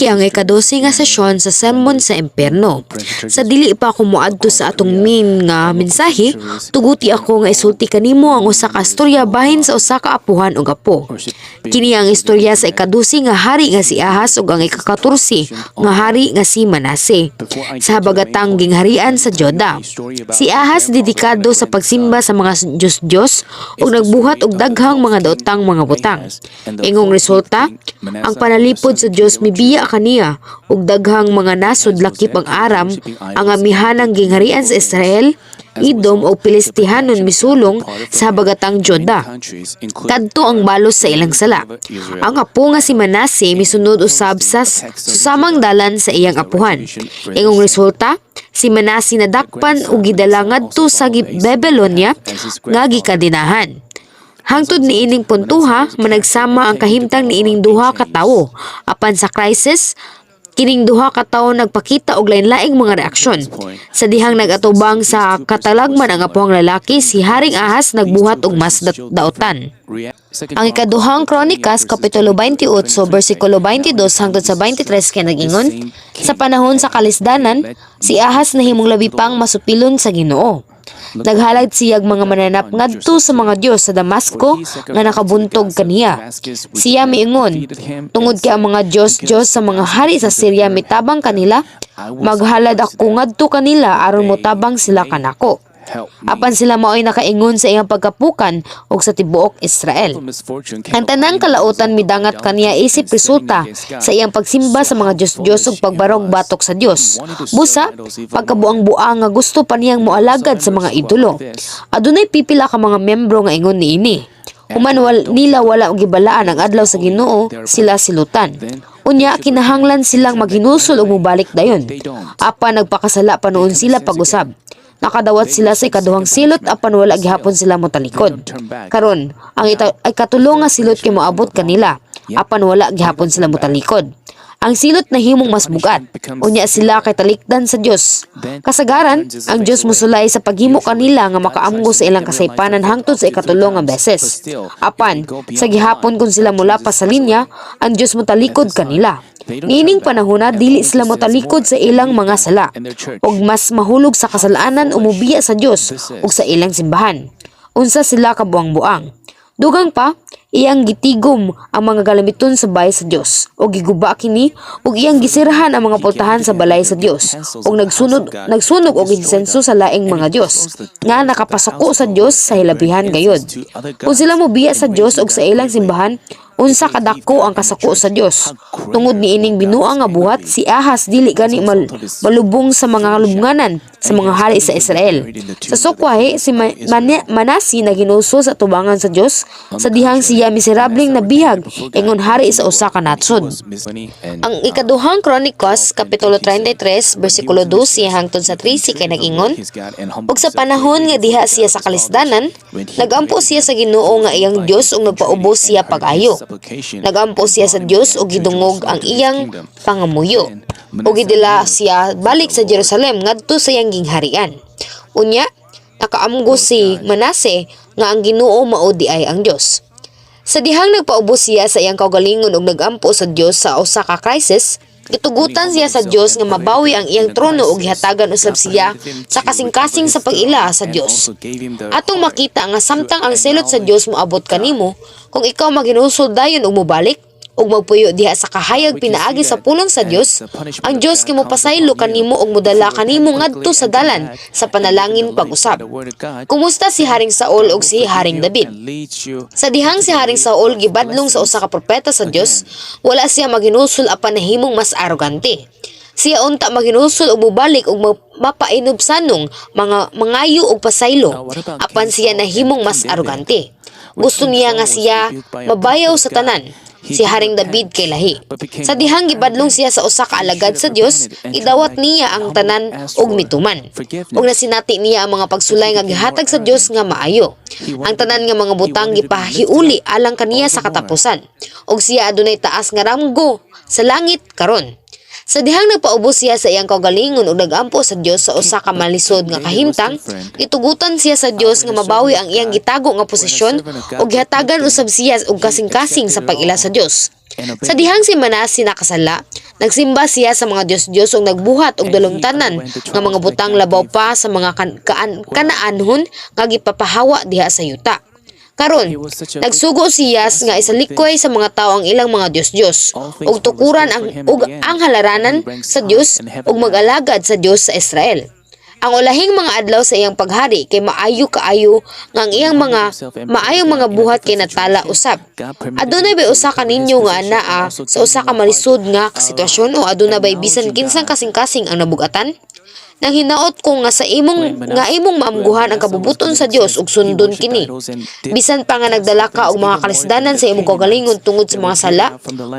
ang ika-12 nga sesyon sa Sermon sa Impierno. Sa dili pa ako moadto sa atong main nga mensahe, tuguti ako nga isulti kanimo ang usa ka istorya bahin sa usa ka apuhan ug apo. Kini ang istorya sa ika-12 nga hari nga si Ahaz ug ang ika-14 nga hari nga si Manase. Sa habagatang gingharian sa Juda, si Ahaz dedikado sa pagsimba sa mga Diyos-Diyos ug nagbuhat og daghang mga daotang mga butang. Ingong resulta, ang panalipod sa Dios mibiya kaniya ug daghang mga nasod lakip ang Aram, ang amihanang gingharian sa Israel, Edom o Pilistihanon misulong sa habagatang Juda. Kadto ang balos sa ilang sala. Ang apo nga si Manase misunod usab sa susamang dalan sa iyang apuhan. Ingong resulta, si Manase nadakpan ug gidala ngadto sa Babylonia nga gikadinahan. Hangtod ni ining puntuha, managsama ang kahimtang ni ining duha ka tawo. Apan sa crisis, kining duha ka tawo nagpakita og lain-laing mga reaksyon. Sa dihang nagatubang sa katalagman ang apuhang lalaki, si Haring Ahaz nagbuhat og mas daotan. Ang ikaduhang Kronikas, Kapitulo 28, versikulo 22 hangtod sa 23 kay nag-ingon, sa panahon sa kalisdanan, si Ahaz nahimong labi pang masupilon sa Ginoo. Naghalad siyag mga mananap ngadto sa mga Dios sa Damasco nga nakabuntog kaniya. Siya miingon, tungod kay ang mga Dios sa mga hari sa Syria mitabang kanila, maghalad ako ngadto kanila aron motabang sila kanako. Apan sila mao'y nakaingon sa iyang pagkapukan ug sa tibuok Israel. Ang tanang kalautan midangat kaniya isip resulta sa iyang pagsimba sa mga Diyos ug pagbarog batok sa Dios. Busa, pagkabuang-buang nga gusto pa niyang moalagad sa mga idolo. Adunay pipila ka mga membro nga ingon niini. Human nila wala og gibalaan ang adlaw sa Ginoo, sila silutan. Unya kinahanglan silang maghinusol ug mobalik dayon. Apan nagpakasala pa noon sila pag-usab. Nakadawat sila sa ikaduhang silot apan wala gihapon sila motalikod. Karon, ang ikatulong nga silot kay moabot kanila, apan wala gihapon sila motalikod. Ang silot nahimong mas bugat. Unya sila kay talikdan sa Dios. Kasagaran, ang Dios mosulay sa paghimo kanila nga makaamgo sa ilang kasaypanan hangtod sa ikatulong nga beses. Apan, sa gihapon kung sila mulapas sa linya, ang Dios motalikod kanila. Niining panahona dili sila motalikod sa ilang mga sala ug mas mahulog sa kasalanan umubiya sa Dios ug sa ilang simbahan. Unsa sila kabuang-buang. Dugang pa, iyang gitigom ang mga galamiton sa balay sa Dios ug giguba kini ug iyang gisirahan ang mga pultahan sa balay sa Dios ug nagsunog og insenso sa laing mga Dios nga nakapasuko sa Dios sa hilabihan gayud. Kung sila mobiya sa Dios ug sa ilang simbahan, unsa kadako ang kasako sa Dios. Tungod ni ining binuang nga buhat, si Ahaz dili gani malubong sa mga lubnganan sa mga hari sa Israel. Sa sukwahe, si Manase naginusol sa tubangan sa Dios sa dihang siya miserabling nabihag ingon hari sa usa ka natsod. Ang ikaduhang Kronikos, Kapitulo 33, versikulo 12 hangtod sa 13 kay nag-ingon, ug sa panahon nga diha siya sa kalisdanan, nagampo siya sa Ginoo nga iyang Dios ug nagpaubos siya pag-ayo. Nagampo siya sa Dios ug gidungog ang iyang pangamuyo. Ug gidala siya balik sa Jerusalem ngadto sa iyang gingharian. Unya, nakaamgo si Manase nga ang Ginoo mao di ay ang Dios. Sa dihang nagpaubos siya sa iyang kaugalingon ug nagampo sa Dios sa usa ka crisis, gitugutan siya sa Dios nga mabawi ang iyang trono ug gihatagan usab siya sa kasing-kasing sa pag-ila sa Dios. Atong makita nga samtang ang selot sa Dios moabot kanimo, kung ikaw maghinusol dayon ug mobalik ug magpuyo diha sa kahayag pinaagi sa pulong sa Dios, ang Dios kay mopasaylo kanimo ug modala kanimo ngadto sa dalan sa panalangin pag-usab. Kumusta si Haring Saul ug si Haring David? Sa dihang si Haring Saul gibadlong sa usa ka propeta sa Dios, wala siya maghinusol apan nahimong mas arogante. Siya unta maghinusol ug mobalik ug mapainubsanong mga mangayo ug pasaylo, apan siya nahimong mas arogante. Gusto niya nga siya mabayaw sa tanan. Si Haring David kay lahi. Sa dihang gibadlong siya sa usa ka alagad sa Dios, idawat niya ang tanan og mituman. Ug nasinati niya ang mga pagsulay nga gihatag sa Dios nga maayo. Ang tanan nga mga butang gipahiuli alang kaniya sa katapusan. Ug siya adunay taas nga ranggo sa langit karon. Sa dihang nagpaubos siya sa iyang kaugalingon ug nagampo sa Dios sa usa ka malisod nga kahimtang, gitugutan siya sa Dios nga mabawi ang iyang gitago nga posisyon ug gihatagan usab siya og kasing-kasing sa pag-ila sa Dios. Sa dihang si Manasi nakasala, nagsimba siya sa mga Dios-Dios ug nagbuhat og dalungtanan nga mga butang labaw pa sa mga kanaanhon nga gipapahawa diha sa yuta. Karon, nagsugo siya nga isalikoy sa mga tao ang ilang mga Dios-Dios ug tukuran ang halaranan sa Dios ug mag-alagad sa Dios sa Israel. Ang ulahing mga adlaw sa iyang paghari kay maayo kaayo nga ang iyang maayong mga buhat kay natala usab. Adunay bay usa ka ninyo nga anaa sa usa ka malisod nga sitwasyon o adunay bay bisan kinsang kasing-kasing ang nabugatan? Nang hinaot ko nga sa imong maamguhan ang kabubuton sa Dios ug sundon kini. Bisan pa nga nagdala ka og mga kalisdanan sa imong kagalingon tungod sa mga sala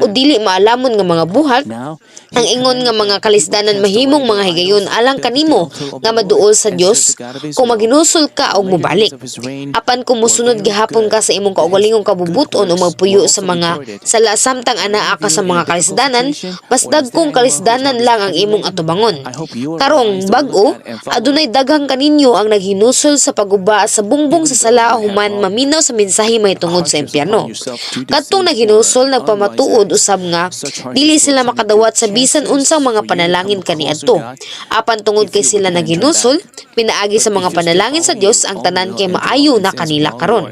o dili maalamon nga mga buhat, ang ingon nga mga kalisdanan mahimong mga higayon alang kanimo nga maduol sa Dios kung maginusol ka og mobalik. Apan kung mosunod gihapon ka sa imong kaugalingong kabubuton o magpuyo sa mga sala samtang anaa ka sa mga kalisdanan, mas dagkong kalisdanan lang ang imong atubangon. Karong bag-o, adunay daghang kaninyo ang naghinusol sa paguba sa bungbong sa sala human maminaw sa mensahe may tungod sa impyerno. Kadtong naghinusol nagpamatuod usab nga dili sila makadawat sa bisan unsang mga panalangin kaniadto. Apan tungod kay sila naghinusol, pinaagi sa mga panalangin sa Dios ang tanan kay maayo na kanila karon.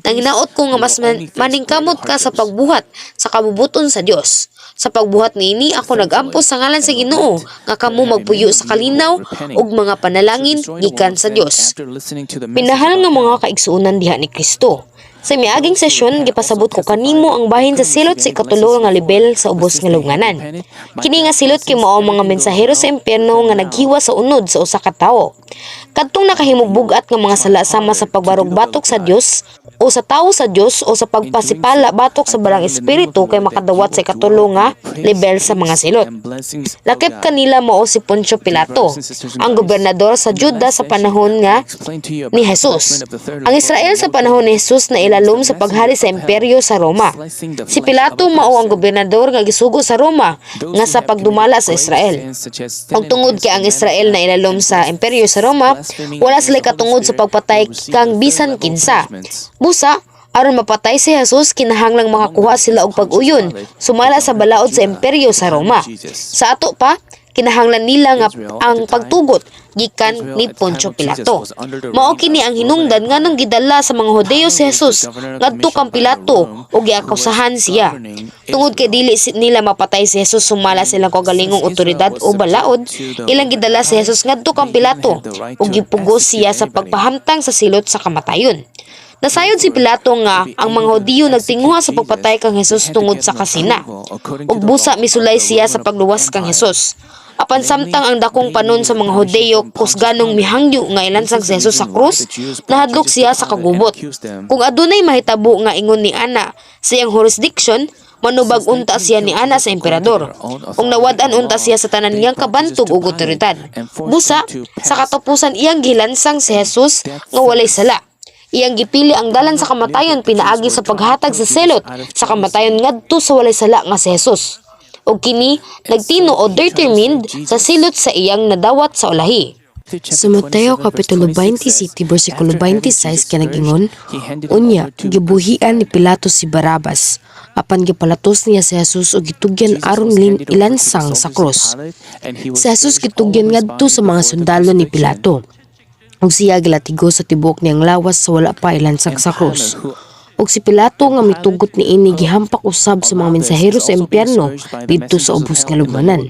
Nanginaot ko nga mas maningkamot ka sa pagbuhat sa kabubuton sa Dios. Sa pagbuhat niini ako nag-ampo sa ngalan sa Ginoo nga kamo magpuyo sa kalinaw ug mga panalangin gikan sa Dios. Pinahal nga mga kaigsuonan diha ni Kristo. Sa miaging sesyon, gipasabot ko kanimo ang bahin sa silot sa ikatulo nga lebel sa ubos nga lubnganan. Kini nga silot kay mao mga mensahero sa impyerno nga naghiwa sa unod sa usa ka tawo. Kadtong nakahimugbugat nga mga sala sama sa pagbarog batok sa Dios o sa tawo sa Dios o sa pagpasipala batok sa barang espiritu kay makadawat sa ikatulo nga lebel sa mga silot. Lakip kanila mao si Poncio Pilato, ang gobernador sa Juda sa panahon nga ni Jesus. Ang Israel sa panahon ni Jesus na ilalom sa paghari sa imperyo sa Roma. Si Pilato mao ang gobernador nga gisugo sa Roma nga sa pagdumala sa Israel. Ang tungod kay ang Israel na ilalom sa imperyo sa Roma, wala sila katungod sa pagpatay kang bisan kinsa. Busa, aron mapatay si Jesus, kinahanglang makakuha sila og pag-uyon sumala sa balaod sa imperyo sa Roma. Sa ato pa, kinahanglan nila nga ang pagtugot gikan ni Poncio Pilato. Mao kini ang hinungdan nganong gidala sa mga Hudiyo si Jesus ngadto kang Pilato ug giakusahan siya. Tungod kay dili nila mapatay si Jesus sumala silang kagalingong otoridad o balaod, ilang gidala si Jesus ngadto kang Pilato ug gipugos siya sa pagpahamtang sa silot sa kamatayon. Nasayod si Pilato nga ang mga Hudiyo nagtinguha sa pagpatay kang Jesus tungod sa kasina. Ug busa misulay siya sa pagluwas kang Jesus. Apan samtang ang dakong panon sa mga Hudiyo kusganong mihangyo nga ilansang si Jesus sa krus, nahadlok siya sa kagubot. Kung adunay mahitabo nga ingon ni Ana sa iyang jurisdiction, manubag unta siya ni Ana sa emperador. Ug nawad-an unta siya sa tanan niyang kabantog ug otoridad. Busa, sa katapusan iyang gilansang si Jesus nga walay sala. Iyang gipili ang dalan sa kamatayon pinaagi sa paghatag sa selot sa kamatayon ngadto sa walay sala nga si Jesus. O kini nagtino o determined sa silot sa iyang nadawat sa ulahi. Sa Mateo Kapitulo 27, versikulo 26 kay nagingon, unya, gibuhian ni Pilato si Barabas, apan gipalatos niya si Jesus o gitugyan aron ilansang sa krus. Si Jesus gitugyan ngadto sa mga sundalo ni Pilato, ug siya gilatigo sa tibok niyang lawas sa wala pa ilansang sa krus. Ug si Pilato nga mitugot niini gihampak usab sa mga mensahero sa impyerno didto sa ubos nga lubnganan.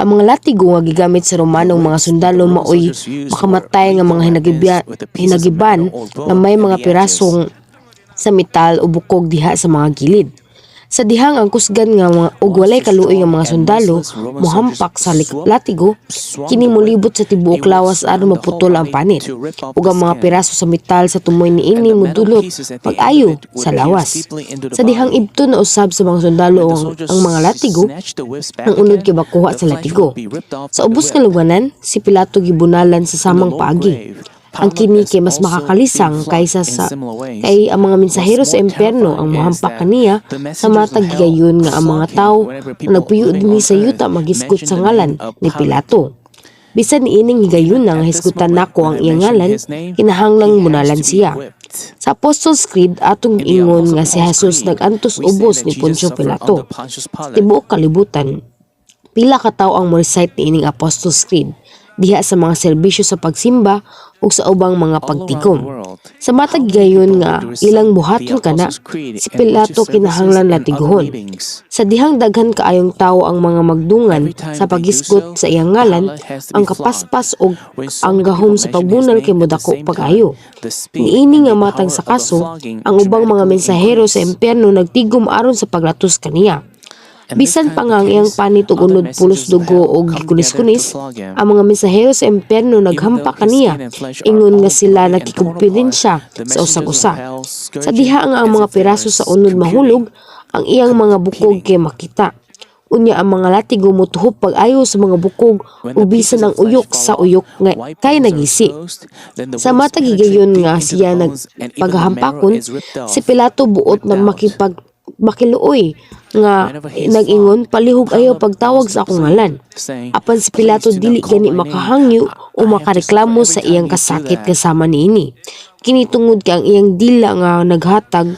Ang mga latigo nga gigamit sa Romanong mga sundalo maoy makamatay nga mga hinagiban nga may mga pirasong sa metal o bukog diha sa mga gilid. Sa dihang ang kusgan nga ug walay kaluoy nga mga sundalo mohampak sa latigo, kini molibot sa tibuok lawas aron maputol ang panit. Ug ang mga piraso sa metal sa tumoy niini modulot pag-ayo sa lawas. Sa dihang ibto na usab sa mga sundalo ang mga latigo, ang unod kay makuha sa latigo. Sa ubos nga lubnganan, si Pilato gibunalan sa samang paagi. Ang kini kay mas makakalisang kaysa sa kay ang mga mensahero sa impyerno ang mohampak kaniya sa matag gigayon nga ang mga tawo nagpuyo dinhi sa yuta magisgot sa ngalan ni Pilato. Bisan niining higayon nga hisgutan nako ang iyang ngalan, kinahanglang munalan siya. Sa Apostles' Creed atong ingon nga si Jesus nag-antos ubos ni Poncio Pilato. Sa tibuok kalibutan, pila ka tawo ang mo-recite niining Apostles' Creed diha sa mga serbisyo sa pagsimba ug sa ubang mga pagtigom. Sa matag gayon nga ilang buhaton kana, si Pilato kinahanglan latiguhon. Sa dihang daghan kaayong tawo ang mga magdungan sa paghisgot sa iyang ngalan, ang kapaspas ug ang gahom sa pagbunal kay modako pag-ayo. Niini nga matag sa kaso, ang ubang mga mensahero sa impyerno nagtigom aron sa paglatos kaniya. Bisan pa nga ang iyang panit ug unod pulos dugo og gikunis-kunis, ang mga mensahero sa impyerno naghampa kaniya, ingon nga sila nakikumpidensya sa usag-usa. Sa diha nga ang mga piraso sa unod mahulog, ang iyang mga bukog kay makita. Unya ang mga latigo motuhop pag-ayo sa mga bukog ug bisan ang uyok sa uyok nga kay nagisi. Sa matag higayon nga siya nagpaghampakon, si Pilato buot na makiluoy nga nag-ingon palihog ayo pagtawag sa akong ngalan. Apan si Pilato dili gani makahangyo o makareklamo sa iyang kasakit kasama niini. Kini tungod kay ang iyang dila nga naghatag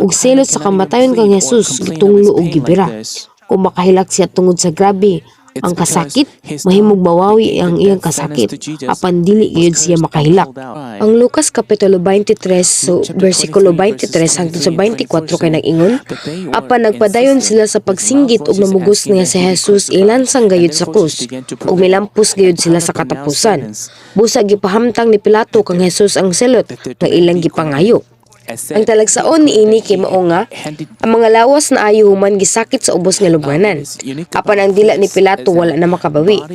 og selot sa kamatayon kang Jesus gitunglo og gibira. Kung makahilak siya tungod sa grabe ang kasakit, mahimog mawawi ang iyang kasakit, apan dili gyud siya makahilak. Ang Lucas Kapitulo 23, versikulo 23 hangtod sa 24 kay nag-ingon, apan nagpadayon sila sa pagsinggit ug namugos niya si Jesus ilansang gayud sa krus, ug milampos gayud sila sa katapusan. Busa gipahamtang ni Pilato kang Jesus ang selot nga ilang gipangayo. Ang talagsaon niini kay mao nga ang mga lawas na ayo human gisakit sa ubos nga lubnganan. Apan ang dila ni Pilato wala na makabawi.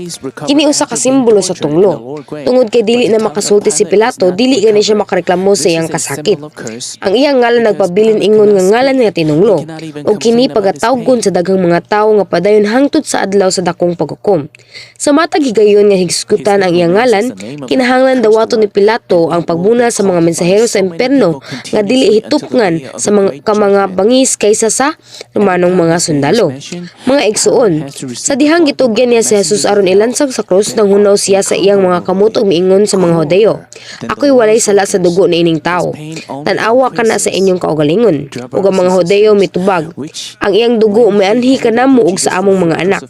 Kini usa ka simbolo sa tunglo. Tungod kay dili na makasulti si Pilato, dili gani siya makareklamo sa iyang kasakit. Ang iyang ngalan nagpabilin ingon nga ngalan nga tinunglo. Ug kini pagatawgon sa daghang mga tawo nga padayon hangtod sa adlaw sa dakong paghukom. Sa matag higayon nga hisgutan ang iyang ngalan, kinahanglan dawaton ni Pilato ang pagbunal sa mga mensahero sa impyerno nga dili hitupngan sa mga bangis kaysa sa rumanong mga sundalo. Mga igsuon, sa dihang gitugyan niya si Jesus aron ilansang sa krus nang hunaw siya sa iyang mga kamot ug miingon sa mga Hodeo, ako'y walay sala sa dugo ni ining tao. Tan-awa ka na sa inyong kaugalingon. Ug ang mga Hodeo mitubag, ang iyang dugo mianhi kanamo ug sa among mga anak.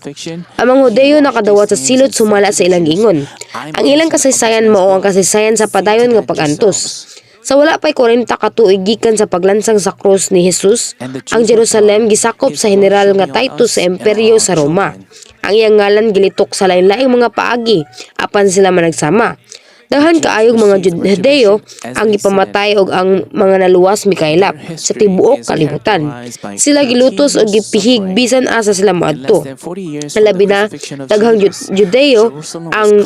Ang mga Hodeo nakadawat sa silot sumala sa ilang gingon. Ang ilang kasaysayan mao ang kasaysayan sa padayon nga pag-antos. Sa wala pa'y 40 ka tuig gikan sa paglansang sa krus ni Jesus, ang Jerusalem gisakop sa general nga Titus sa imperyo sa Roma. Ang iyang ngalan gilitok sa lain-laing mga paagi, apan sila managsama. Daghan kaayog mga Judeo ang gipamatay og ang mga naluwas mikaylap sa tibuok kalibutan. Sila gilutos og gipihig bisan asa sila moadto. Labi na daghang Judeo ang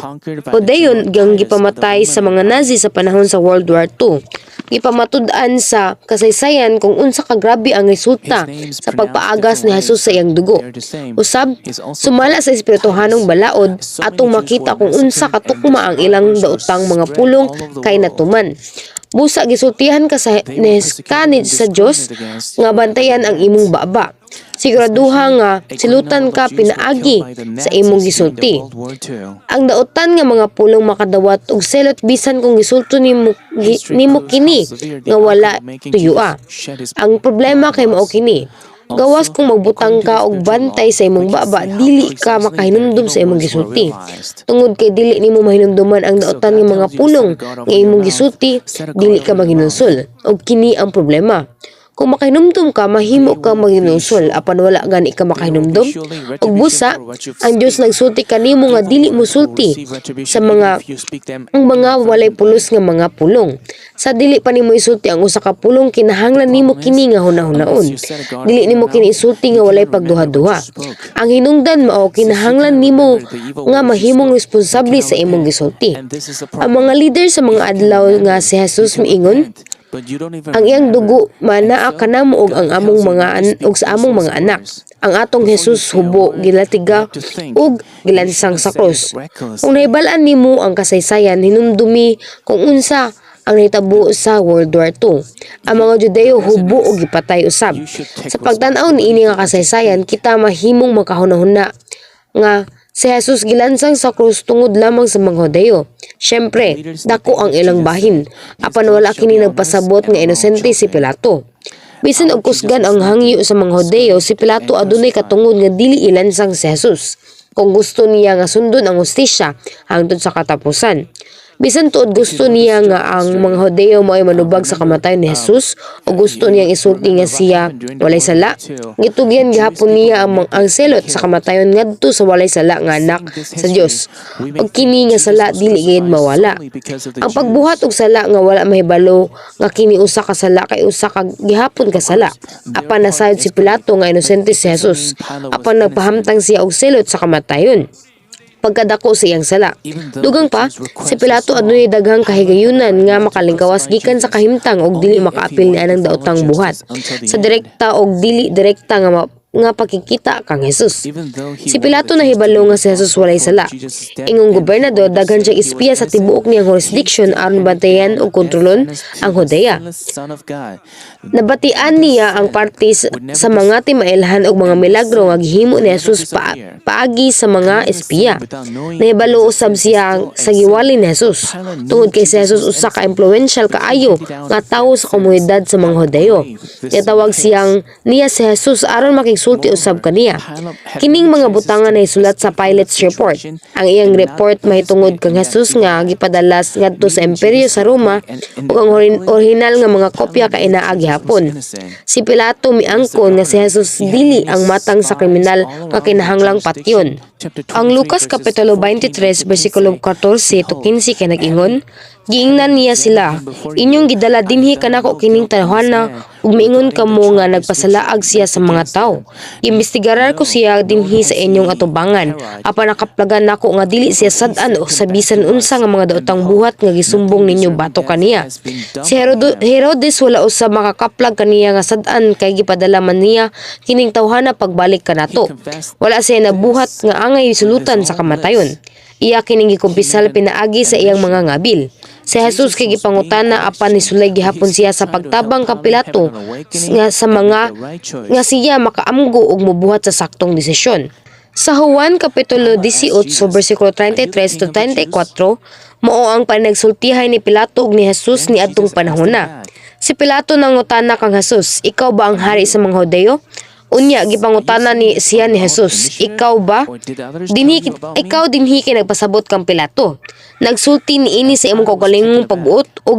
Hodeo gang gipamatay sa mga Nazi sa panahon sa World War II. Gipamatud-an sa kasaysayan kung unsa ka grabe ang resulta sa pagpaagas ni Jesus sa iyang dugo. Usab, sumala sa espirituhanong balaod atong makita kung unsa katukma ang ilang daotang mga pulong kay natuman. Busa gisultihan ka sa kanid sa Dios nga bantayan ang imong baba. Siguraduha nga silutan ka pinaagi sa imong gisulti. Ang daotan nga mga pulong makadawat og selot bisan kung gisulto nimo kini nga wala tuyua. Ang problema kay mao kini. Gawas kung magbutang ka og bantay sa imong baba, dili ka makahinumdum sa imong gisulti. Tungod kay dili nimo mahinumduman ang daotan nga mga pulong nga imong gisulti, dili ka maghinusol. Og kini ang problema. Kung makahinumdum ka, mahimo ka maghinusol, apan wala gani ka makahinumdum. Og busa, ang Dios nagsulti kanimo nga dili mo sulti sa mga walay pulos nga mga pulong. Sa dili pa nimo isulti ang usa ka pulong, kinahanglan nimo kini nga hunahunahon. Dili nimo kini isulti nga walay pagduha-duha. Ang hinungdan mao kinahanglan nimo nga mahimong responsable sa imong gisulti. Ang mga leader sa mga adlaw nga si Jesus miingon, ang iyang dugo manaa kanamo og ang among mga og sa among mga anak. Ang atong Jesus hubo gilatiga ug gilansang sa krus. Kung nahibal-an nimo ang kasaysayan, hinumdumi kung unsa ang nahitabo sa World War II. Ang mga Judeo hubo og gipatay usab. Sa pagtan-aw niini nga kasaysayan, kita mahimong makahuna-huna nga Si Jesus gilansang sa krus tungod lamang sa mga Hudeyo. Syempre, dako ang ilang bahin. Apan wala kini nagpasabot nga inosente si Pilato. Bisan og kusgan ang hangyo sa mga Hudeyo, si Pilato adunay katungod nga dili ilansang si Jesus. Kung gusto niya nga sundon ang hustisya hangtod sa katapusan. Bisan tuod gusto niya nga ang mga Hudeyo mo'y manubag sa kamatayon ni Jesus o gusto niyang isulti nga siya walay sala, gitugyan gihapon niya ang selot sa kamatayon ngadto sa walay sala nga anak sa Dios. Og kini nga sala dili gayud mawala. Ang pagbuhat og sala nga wala mahibalo nga kini usa ka sala kay usa ka gihapon ka sala. Apan nasayod si Pilato nga inosente si Jesus. Apan nagpahamtang siya og selot sa kamatayon. Pagkadako sa iyang sala. Dugang pa, si Pilato adunay daghang kahigayunan nga makalingkawas gikan sa kahimtang og dili makaapil ni anang daotang buhat. Sa direkta og dili direkta nga pakikita kang Jesus. Si Pilato nahibalo nga si Jesus walay sala. Ingong gobernador daghan siya espiya sa tibuok niyang jurisdiction aron bantayan og kontrolon ang Judea. Nabatian niya ang partis sa mga timailhan og mga milagro nga gihimo ni Jesus paagi sa mga espiya. Nahibalo usab siya sa giwali ni Jesus. Tungod kay si Jesus usa ka influential kaayo nga tawo sa komunidad sa mga Hudeyo. Gitawag siyang niya si Jesus aron sulti usab kaniya. Kining mga butangan ay sulat sa Pilate's report. Ang iyang report mahitungod kang Jesus nga gipadalas ngadto sa imperyo sa Roma ug ang orihinal nga mga kopya kay naa gihapon. Si Pilato miangkon nga si Jesus dili ang matang sa kriminal nga kinahanglang patyon. Ang Lucas kapitulo 23 bersikulo 14 to 15 kay nag-ingon, giingnan niya sila, inyong gidala dinhi kanako kining tadhana ug miingon kamo nga nagpasalaag siya sa mga tawo. Imbestigarar ko siya dinhi sa inyong atubangan, apan nakaplagan nako nga dili siya sad-an o sa bisan unsa nga mga daotang buhat nga gisumbong ninyo bato kaniya. Si Herodes wala usab makakaplag kaniya nga sad-an kay gipadala man niya kining tawhana pagbalik kanato. Wala siya nabuhat nga angay sulutan sa kamatayon. Iya kining gikumpisal pinaagi sa iyang mga ngabil. Si Jesus kay gipangutana apan nisulay gihapon siya sa pagtabang ka Pilato nga sa mga nga siya makaamgo og mobuhat sa saktong desisyon. Sa Juan kapitulo 18 bersikulo 33 to 34 mao ang panagsultihay ni Pilato ug ni Jesus ni adtong panahona. Si Pilato nangutana kang Jesus, ikaw ba ang hari sa mga Hudeyo? Unya gipangutana ni Jesus, ikaw ba? Ikaw dinhi kay nagpasabot kang Pilato. Nagsulti niini sa imong kaugalingong pagbuot o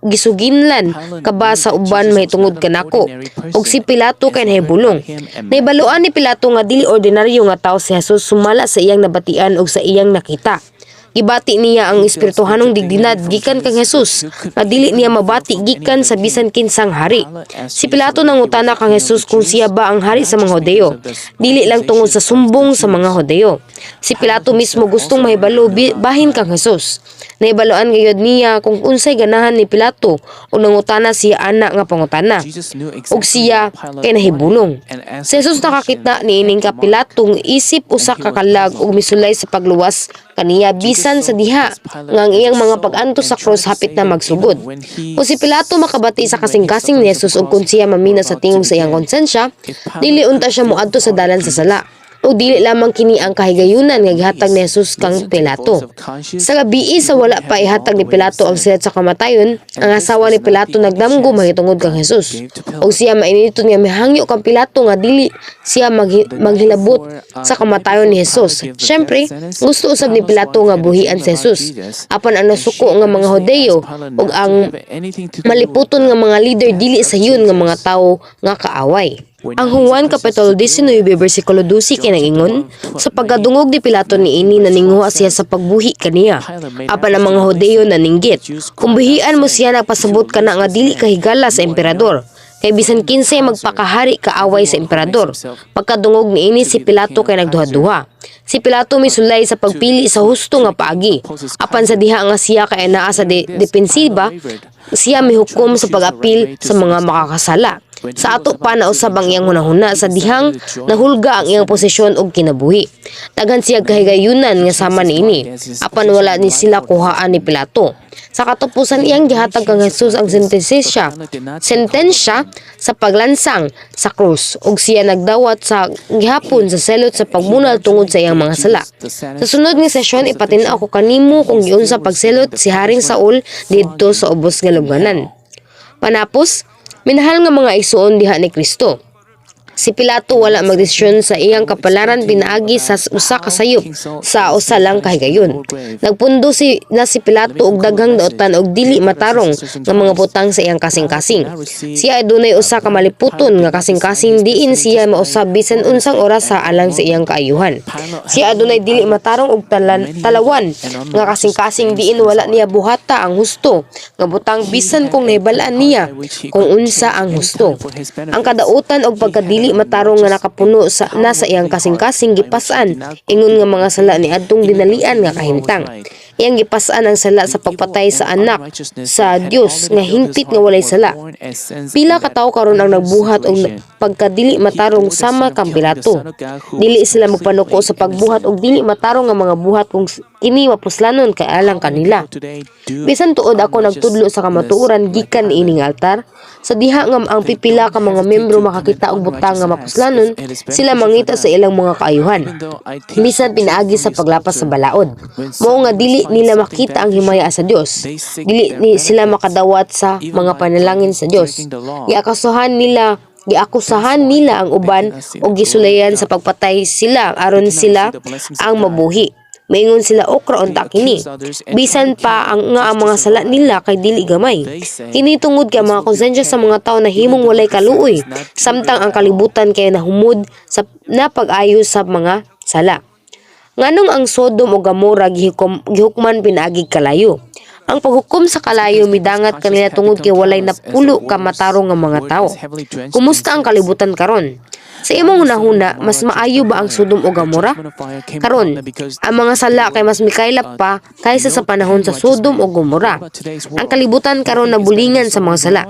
gisuginlan ka ba sa uban mahitungod kanako. Og si Pilato kay nahibulong. Nahibaluan ni Pilato nga dili ordinaryo nga tawo si Jesus sumala sa iyang nabatian og sa iyang nakita. Gibati niya ang espirituhanong digdinad gikan kang Jesus nga dili niya mabati gikan sa bisan kinsang hari. Si Pilato nangutana kang Jesus kung siya ba ang hari sa mga Hudeyo, dili lang tungod sa sumbong sa mga Hudeyo. Si Pilato mismo gustong mahibalo bahin kang Jesus. Nahibaloan gayud niya kung unsay ganahan ni Pilato o nangutana siya ana nga pangutana. Og siya kay nahibulong. Si Jesus nakakita niining ka Pilato nga isip usa ka kalag og misulay sa pagluwas kaniya bisan sa diha nga ang iyang mga pag-antos sa krus hapit na magsugod. Kung si Pilato makabati sa kasing-kasing ni Jesus ug kung siya mamina sa tingog sa iyang konsensya, dili unta siya moadto sa dalan sa sala. O dili lamang kini ang kahigayunan nga gihatag ni Jesus kang Pilato. Sa gabii sa wala pa ihatag ni Pilato ang silat sa kamatayon, ang asawa ni Pilato nagdamgo mahitungod kang Jesus. O siya mainiton nga mihangyo kang Pilato nga dili siya maghilabot sa kamatayon ni Jesus. Syempre, gusto usab ni Pilato nga buhian si Jesus. Apan ang nasuko nga mga Hudeyo ug ang maliputon nga mga leader dili sa yun nga mga tawo nga kaaway. Ang Juan kapitulo 19 bersikulo 12 kay nag-ingon, sa pagkadungog ni Pilato niini naninguha siya sa pagbuhi kaniya. Apan ang mga Hudeyo naninggit, kung buhian mo siya nagpasabot ka na nga dili kahigala sa emperador. Kay bisan kinsay magpakahari kaaway sa emperador. Pagkadungog niini si Pilato kay nagduha-duha. Si Pilato misulay sa pagpili sa husto nga paagi. Apan sa diha nga siya kay naa sa depensiba, siya mihukom sa pag-apil sa mga makakasala. Sa ato pa na usab ang iyang hunahuna sa dihang nahulga ang iyang posisyon og kinabuhi. Daghan siya kahigayunan nga sama niini, apan wala ni sila kuhaan ni Pilato. Sa katapusan iyang gihatag kang Jesus ang sentensya sa paglansang sa krus ug siya nagdawat sa gihapon sa selot sa pagmunal tungod sa iyang mga sala. Sa sunod nga sesyon ipatin-aw ko kanimo kung giunsa pagselot si Haring Saul didto sa ubos nga lubnganan. Panapos, minahal nga mga igsuon diha ni Kristo. Si Pilato wala magdesisyon sa iyang kapalaran pinaagi sa usa ka sayop sa usa lang kahigayon. Nagpundo si Pilato og daghang daotan og dili matarong nga mga butang sa iyang kasing-kasing. Siya adunay usa ka maliputon nga kasing-kasing diin siya mausab bisan unsang oras sa alang sa iyang kaayuhan. Siya adunay dili matarong og talawan nga kasing-kasing diin wala niya buhata ang husto nga butang bisan kung nahibalaan niya kung unsa ang husto. Ang kadautan og pagkadili matarong nga nakapuno sa iyang kasing-kasing gipas-an ingon nga mga sala ni adtong dinalian nga kahimtang. Iyang gipas-an ang sala sa pagpatay sa anak sa Dios nga hingpit nga walay sala. Pila ka tawo karon ang nagbuhat og pagkadili matarong sama kang Pilato. Dili sila magpanuko sa pagbuhat og dili matarong nga mga buhat kung kini mapuslanon kay alang kanila. Bisan tuod ako nagtudlo sa kamatuoran gikan ining altar, sa diha nga ang pipila ka mga membro makakita og butang nga mapuslanon, sila mangita sa ilang mga kaayuhan. Bisan pinaagi sa paglapas sa balaod. Mao nga dili nila makita ang himaya sa Dios. Dili ni sila makadawat sa mga panalangin sa Dios. Giakusahan nila ang uban o gisulayan sa pagpatay sila aron sila ang mabuhi. Maingon sila okra unta kini. Bisan pa ang mga sala nila kay dili gamay. Kini tungod kay mga konsensya sa mga tawo na himong walay kaluoy, samtang ang kalibutan kay nahumod sa napag-ayo sa mga sala. Nganong ang Sodom o Gomora gihukman pinaagig kalayo. Ang paghukom sa kalayo midangat kanila tungod kay walay napulo ka matarong nga mga tawo. Kumusta ang kalibutan karon? Sa imong hunahuna, mas maayo ba ang Sodom o Gomora? Karon, ang mga sala kay mas mikaylap pa kaysa sa panahon sa Sodom o Gomora. Ang kalibutan karon nabulingan sa mga sala.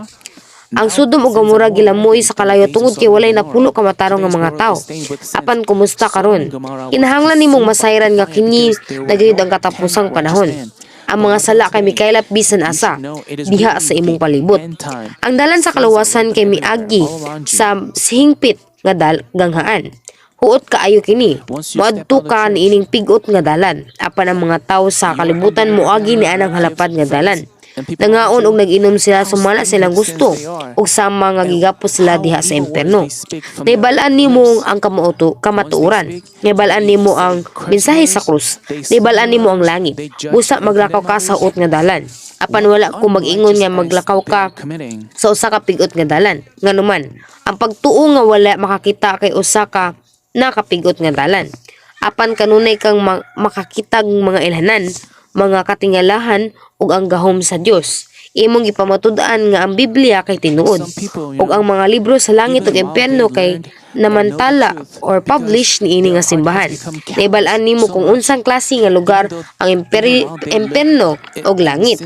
Ang Sodom o Gomora gilamoy sa kalayo tungod kay walay napuno ka matarong nga mga tawo. Apan kumusta karon? Kinahanglan nimong masayran nga kini nagayud ang katapusang panahon. Ang mga sala kay mikaylap bisan asa diha sa imong palibot. Ang dalan sa kaluwasan kay miagi sa hingpit nga ganghaan. Huot kaayo kini. Moadto ka niining pigot nga dalan. Apan ang mga tawo sa kalibutan moagi ni anang halapad nga dalan. Nangaon og nag-inom sila sumala silang gusto ug sama nga gigapos sila diha sa impierno. Naibalaan nimo ang kamatuoran. Naibalaan nimo ang mensahe sa krus. Naibalaan nimo ang langit. Busa maglakaw ka sa huot nga dalan. Apan wala ko mag-ingon nga maglakaw ka sa usa ka pigot nga dalan. Nganuman, ang pagtuo nga wala makakita kay usa ka nakapigot nga dalan. Apan kanunay kang makakitag mga ilhanan, mga katingalahan ug ang gahom sa Dios. Imong ipamatud-an nga ang Biblia kay tinuod ug ang mga libro sa langit ug impierno kay namantala or publish niini nga simbahan. Naibalaan nimo kung unsang klase nga lugar ang impierno ug langit.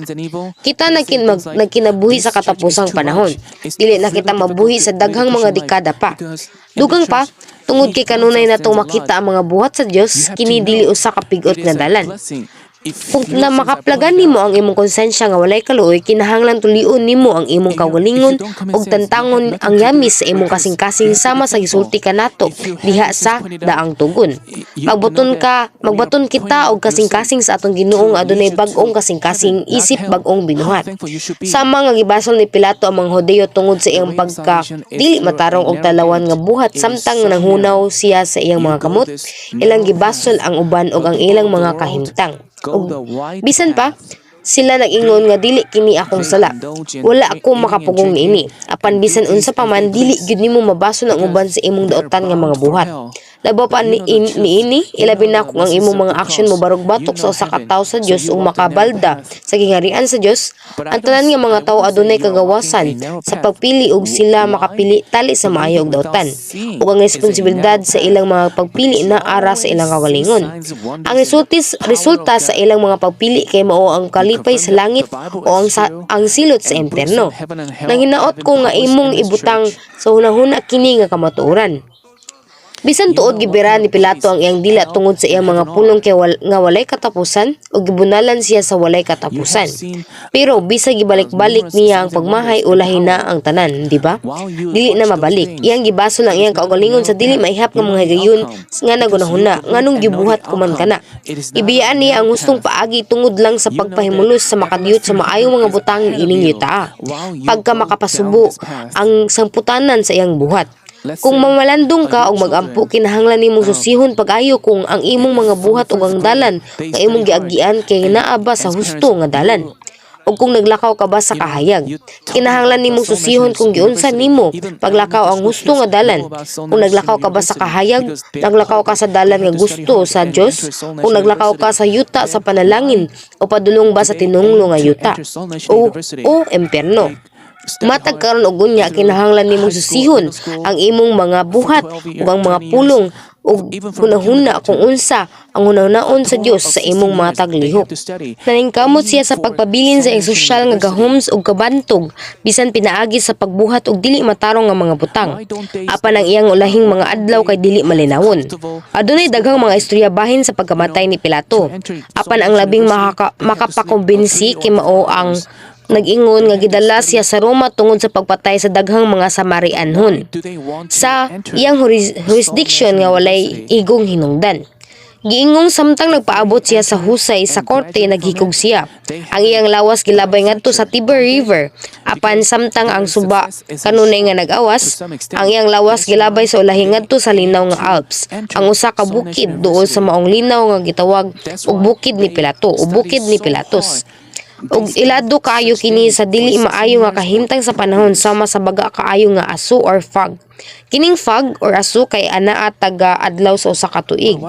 Kita nagkinabuhi sa katapusang panahon. Dili na kita mabuhi sa daghang mga dekada pa. Dugang pa, tungod kay kanunay natong makita ang mga buhat sa Dios, kini dili usa ka pigot nga dalan. Kung na makaplagan nimo ang imong konsensya nga walay kaluoy, kinahanglan tulion nimo ang imong kaugalingon ug tantangon ang yamis sa imong kasing-kasing sama sa gisulti kanato diha sa daang tugon. Magbaton kita og kasing-kasing sa atong Ginoo nga adunay bag-ong kasing-kasing isip bag-ong binuhat. Sama nga gibasol ni Pilato ang mga Hudiyo tungod sa iyang pagka dili matarong og talawan nga buhat samtang nanghunaw siya sa iyang mga kamot, ilang gibasol ang uban og ang ilang mga kahimtang. Bisan pa, sila nag-ingon nga dili kini akong sala. Wala ako makapugong niini. Apan bisan unsa pa man dili gyud nimo mabason ang uban sa imong daotan nga mga buhat. Labaw pa niini, ilabi na kung ang imong mga aksyon mo barog batok sa usa ka tawo sa Dios ug makabalda sa gingharian sa Dios. Ang tanan nga mga tawo adunay kagawasan sa pagpili ug sila makapili tali sa maayo ug dautan. Ug ang responsibilidad sa ilang mga pagpili na ara sa ilang kagalingon. Ang resulta sa ilang mga pagpili kay mao ang kalipay sa langit o ang silot sa impierno. Nang hinaot ko nga imong ibutang sa hunahuna kini nga kamatuoran. Bisan tuod gibira ni Pilato ang iyang dila tungod sa iyang mga pulong kay nga walay katapusan o gibunalan siya sa walay katapusan. Pero bisag gibalik-balik niya ang pagmahay ulahi na ang tanan, di ba? Dili na mabalik. Iyang gibaso lang iyang kaugalingon sa dili maihap nga mga higayon nga nagunahuna nganong gibuhat kuman kana. Ibiyaan niya ang hustong paagi tungod lang sa pagpahimulos sa makadiyot sa maayong mga butang ining yuta. Pagka makapasubo ang samputanan sa iyang buhat. Kung mamalandong ka o magampo, kinahanglan nimong susihon pag-ayo kung ang imong mga buhat o ang dalan nga imong giagian kay naaba sa husto nga dalan. O kung naglakaw ka ba sa kahayag, kinahanglan nimong susihon kung giunsa nimo paglakaw ang husto nga dalan. Kung naglakaw ka ba sa kahayag, naglakaw ka sa dalan nga gusto sa Dios, kung naglakaw ka sa yuta sa panalangin o padulong ba sa tinunglo nga yuta o impierno. Matag karon og unya kinahanglan nimong susihon ang imong mga buhat ug ang mga pulong ug hunahuna kung unsa ang hunahunaon sa Dios sa imong mga taglihok. Naningkamot siya sa pagpabilin sa iyang sosyal nga gahoms ug kabantog bisan pinaagi sa pagbuhat ug dili matarong nga mga butang. Apan ang iyang ulahing mga adlaw kay dili malinawon. Adunay daghang mga istorya bahin sa pagkamatay ni Pilato. Apan ang labing makapakumbinsi kay mao ang nag-ingon nga gidala siya sa Roma tungod sa pagpatay sa daghang mga Samarianhon sa iyang jurisdiction nga walay igong hinungdan. Giingong samtang nagpaabot siya sa husay sa korte naghikog siya. Ang iyang lawas gilabay ngadto sa Tiber River. Apan samtang ang suba kanunay nga nag-awas, ang iyang lawas gilabay sa ulahi ngadto sa linaw nga Alps. Ang usa ka bukid duol sa maong linaw nga gitawag og bukid ni Pilato o bukid ni Pilatos. Og ilado kaayo kini sa dili maayo nga kahimtang sa panahon sama sa baga kaayo nga aso or fog. Kining fog or aso kay anaa taga adlaw sa usa ka tuig.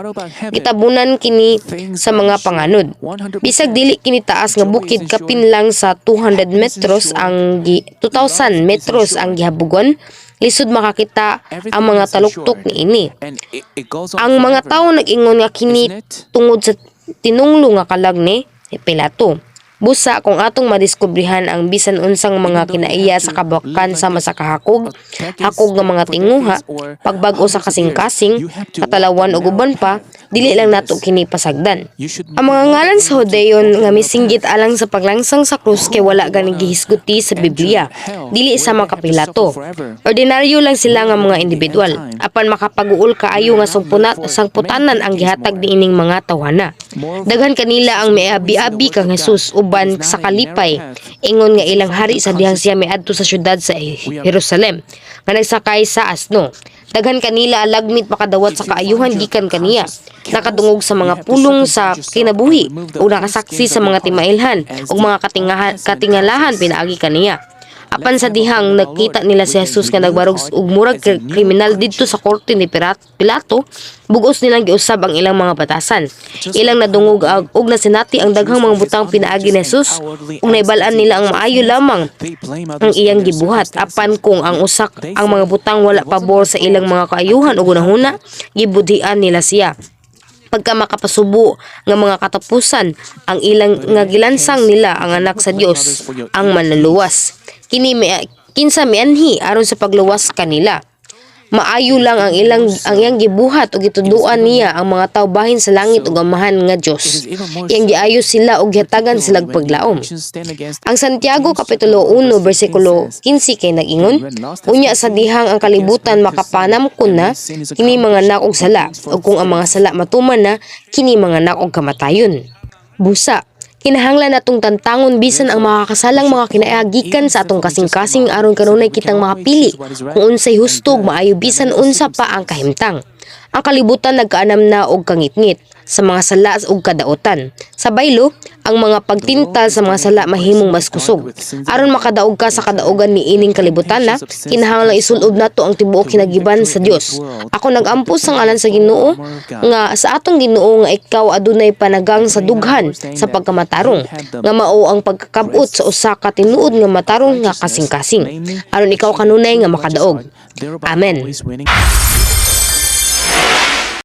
Gitabunan kini sa mga panganod. Bisag dili kini taas nga bukid kapin lang sa 200 metros ang 2,000 metros ang gihabugon. Lisod makakita ang mga taluktok niini. Ang mga tawo nag-ingon nga kini tungod sa tinunglo nga kalag ni Pilato. Busa kung atong madiskubrihan ang bisan unsang mga kinaiya sa kabakan sama sa kahakog, hakog nga mga tinguha, pagbag-o sa kasing-kasing, katalawan o guban pa, dili lang nato kini pasagdan. Ang mga ngalan sa Hudayon nga misinggit alang sa paglangsang sa krus kay wala ganing gihisguti sa Biblia, dili sa mga Pilato. Ordinaryo lang sila nga mga individual, apan makapag-uol kaayo nga sangputanan ang gihatag niining mga tawhana. Daghan kanila ang miabi-abi kang Jesus uban sa kalipay, ingon nga ilang hari sa dihang siya miadto sa syudad sa Jerusalem nga nagsakay sa asno. Daghan kanila lagmit makadawat sa kaayuhan gikan kaniya, nakadungog sa mga pulong sa kinabuhi o nakasaksi sa mga timailhan o mga katingalahan pinaagi kaniya. Apan sa dihang nakita nila si Jesus nga nagbarog og murag kriminal didto sa korte ni Pilato, bugos nilang giusab ang ilang mga batasan. Ilang nadungog og nasinati ang daghang mga butang pinaagi ni Jesus ug naibal-an nila ang maayo lamang ang iyang gibuhat. Apan kung ang usak ang mga butang wala pabor sa ilang mga kaayuhan ug unahuna, gibudhian nila siya. Pagka makapasubo nga mga katapusan, ang ilang nga gilansang nila ang anak sa Dios ang manluwas. Kinsa mianhi aron sa pagluwas kanila. Maayo lang ang iyang gibuhat ug gituduan niya ang mga tawo bahin sa langit ug amahan nga Dios. Iyang giayo sila ug gihatagan sila paglaom. Ang Santiago kapitulo 1 bersikulo 15 kay nag-ingon, unya sa dihang ang kalibutan makapanam kun na kini mga anak og sala, ug kung ang mga sala matuman na kini mga anak og kamatayon. Busa kinahanglan natong tantangon bisan ang makakasalang mga kinaagikan sa atong kasing-kasing aron kanunay kitang makapili kung unsay hustog maayo bisan unsa pa ang kahimtang. Ang kalibutan nagkaanam na og kangitngit. sa mga sala ug kadaotan. Sa baylo, ang mga pagtintal sa mga sala mahimong mas kusog. Aron makadaog ka sa kadaugan ni ining kalibutan na, kinahanglan isulob nato ang tibuok kinagiban sa Dios. Ako nagampo sa ngalan sa Ginoo nga sa atong Ginoo nga ikaw adunay panagang sa dughan sa pagkamatarong, nga mao ang pagkakabot sa usa ka tinuod nga matarong nga kasing-kasing. Aron ikaw kanunay nga makadaog. Amen.